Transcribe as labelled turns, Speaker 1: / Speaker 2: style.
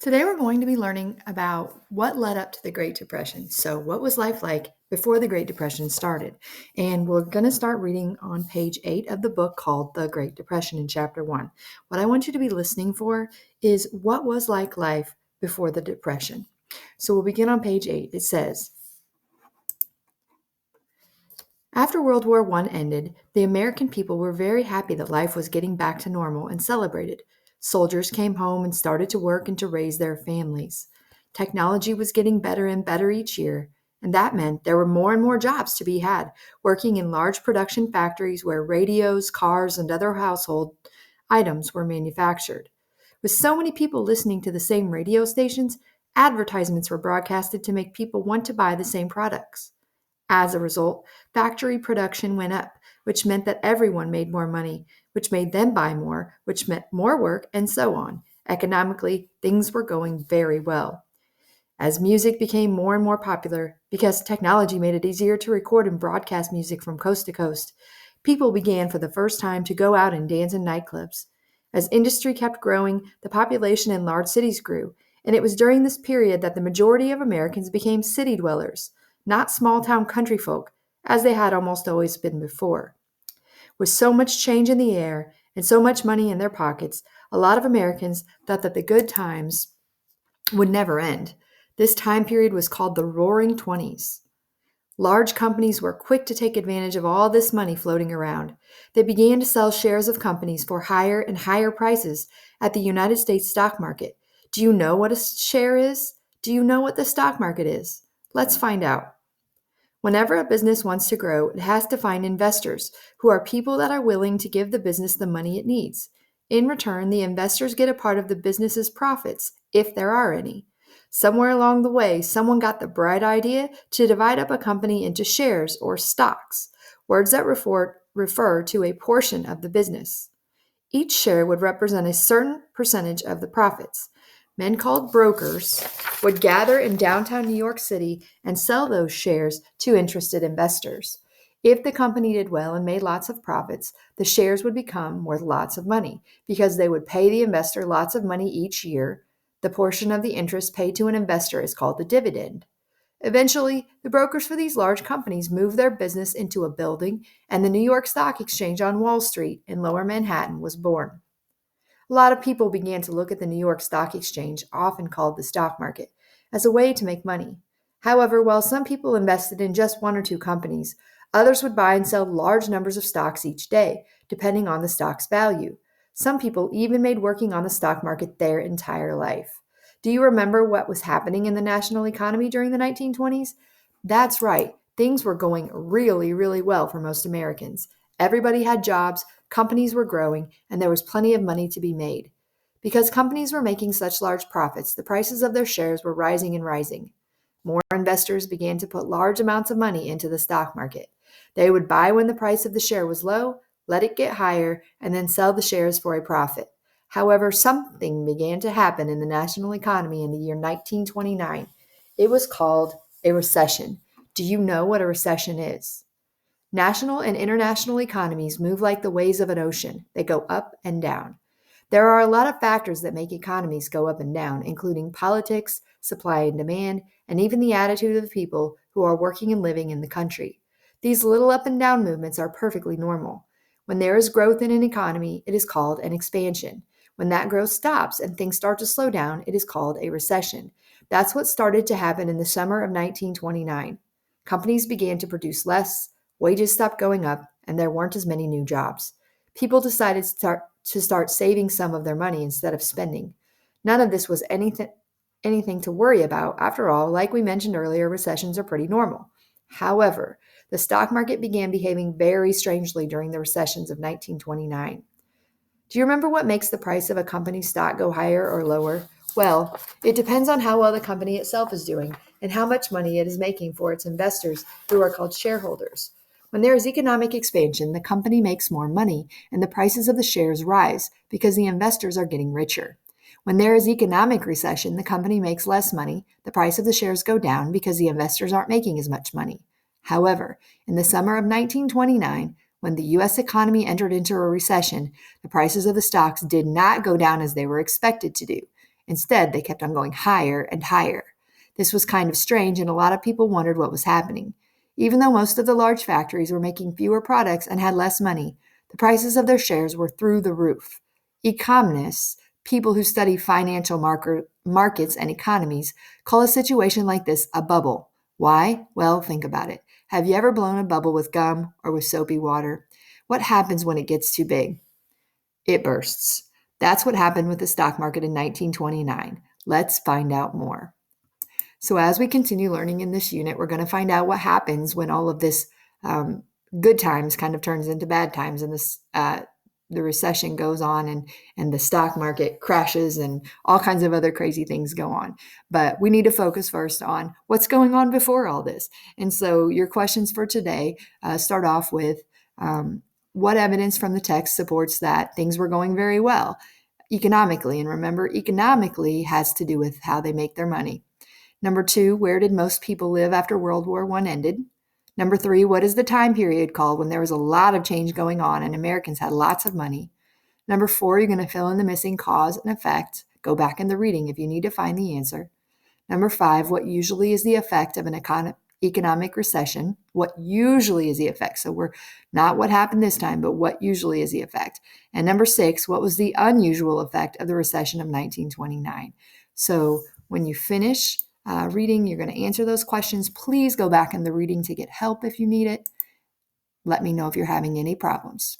Speaker 1: Today, we're going to be learning about what led up to the Great Depression. So, what was life like before the Great Depression started? And we're going to start reading on page 8 of the book called The Great Depression in chapter 1. What I want you to be listening for is what was like life before the Depression. So, we'll begin on page 8. It says, after World War I ended, the American people were very happy that life was getting back to normal and celebrated. Soldiers came home and started to work and to raise their families. Technology was getting better and better each year, and that meant there were more and more jobs to be had, working in large production factories where radios, cars, and other household items were manufactured. With so many people listening to the same radio stations, advertisements were broadcasted to make people want to buy the same products. As a result, factory production went up, which meant that everyone made more money, which made them buy more, which meant more work, and so on. Economically, things were going very well. As music became more and more popular, because technology made it easier to record and broadcast music from coast to coast, people began for the first time to go out and dance in nightclubs. As industry kept growing, the population in large cities grew, and it was during this period that the majority of Americans became city dwellers, not small town country folk, as they had almost always been before. With so much change in the air and so much money in their pockets, a lot of Americans thought that the good times would never end. This time period was called the Roaring Twenties. Large companies were quick to take advantage of all this money floating around. They began to sell shares of companies for higher and higher prices at the United States stock market. Do you know what a share is? Do you know what the stock market is? Let's find out. Whenever a business wants to grow, it has to find investors, who are people that are willing to give the business the money it needs. In return, the investors get a part of the business's profits, if there are any. Somewhere along the way, someone got the bright idea to divide up a company into shares or stocks, words that refer to a portion of the business. Each share would represent a certain percentage of the profits. Men called brokers would gather in downtown New York City and sell those shares to interested investors. If the company did well and made lots of profits, the shares would become worth lots of money because they would pay the investor lots of money each year. The portion of the interest paid to an investor is called the dividend. Eventually, the brokers for these large companies moved their business into a building, and the New York Stock Exchange on Wall Street in Lower Manhattan was born. A lot of people began to look at the New York Stock Exchange, often called the stock market, as a way to make money. However, while some people invested in just one or two companies, others would buy and sell large numbers of stocks each day, depending on the stock's value. Some people even made working on the stock market their entire life. Do you remember what was happening in the national economy during the 1920s? That's right, things were going really, really well for most Americans. Everybody had jobs, companies were growing, and there was plenty of money to be made. Because companies were making such large profits, the prices of their shares were rising and rising. More investors began to put large amounts of money into the stock market. They would buy when the price of the share was low, let it get higher, and then sell the shares for a profit. However, something began to happen in the national economy in the year 1929. It was called a recession. Do you know what a recession is? National and international economies move like the waves of an ocean. They go up and down. There are a lot of factors that make economies go up and down, including politics, supply and demand, and even the attitude of the people who are working and living in the country. These little up and down movements are perfectly normal. When there is growth in an economy, it is called an expansion. When that growth stops and things start to slow down, it is called a recession. That's what started to happen in the summer of 1929. Companies began to produce less, wages stopped going up, and there weren't as many new jobs. People decided to start saving some of their money instead of spending. None of this was anything to worry about. After all, like we mentioned earlier, recessions are pretty normal. However, the stock market began behaving very strangely during the recessions of 1929. Do you remember what makes the price of a company's stock go higher or lower? Well, it depends on how well the company itself is doing and how much money it is making for its investors, who are called shareholders. When there is economic expansion, the company makes more money and the prices of the shares rise because the investors are getting richer. When there is economic recession, the company makes less money, the price of the shares go down because the investors aren't making as much money. However, in the summer of 1929, when the U.S. economy entered into a recession, the prices of the stocks did not go down as they were expected to do. Instead, they kept on going higher and higher. This was kind of strange, and a lot of people wondered what was happening. Even though most of the large factories were making fewer products and had less money, the prices of their shares were through the roof. Economists, people who study financial markets and economies, call a situation like this a bubble. Why? Well, think about it. Have you ever blown a bubble with gum or with soapy water? What happens when it gets too big? It bursts. That's what happened with the stock market in 1929. Let's find out more. So, as we continue learning in this unit, we're going to find out what happens when all of this good times kind of turns into bad times, and the recession goes on, and the stock market crashes, and all kinds of other crazy things go on. But we need to focus first on what's going on before all this. And so, your questions for today start off with what evidence from the text supports that things were going very well economically? And remember, economically has to do with how they make their money. Number 2, where did most people live after World War I ended? Number 3, what is the time period called when there was a lot of change going on and Americans had lots of money? Number 4, you're going to fill in the missing cause and effect. Go back in the reading if you need to find the answer. Number 5, what usually is the effect of an economic recession? What usually is the effect? So we're not what happened this time, but what usually is the effect. And number 6, what was the unusual effect of the recession of 1929? So when you finish reading, you're going to answer those questions. Please go back in the reading to get help if you need it. Let me know if you're having any problems.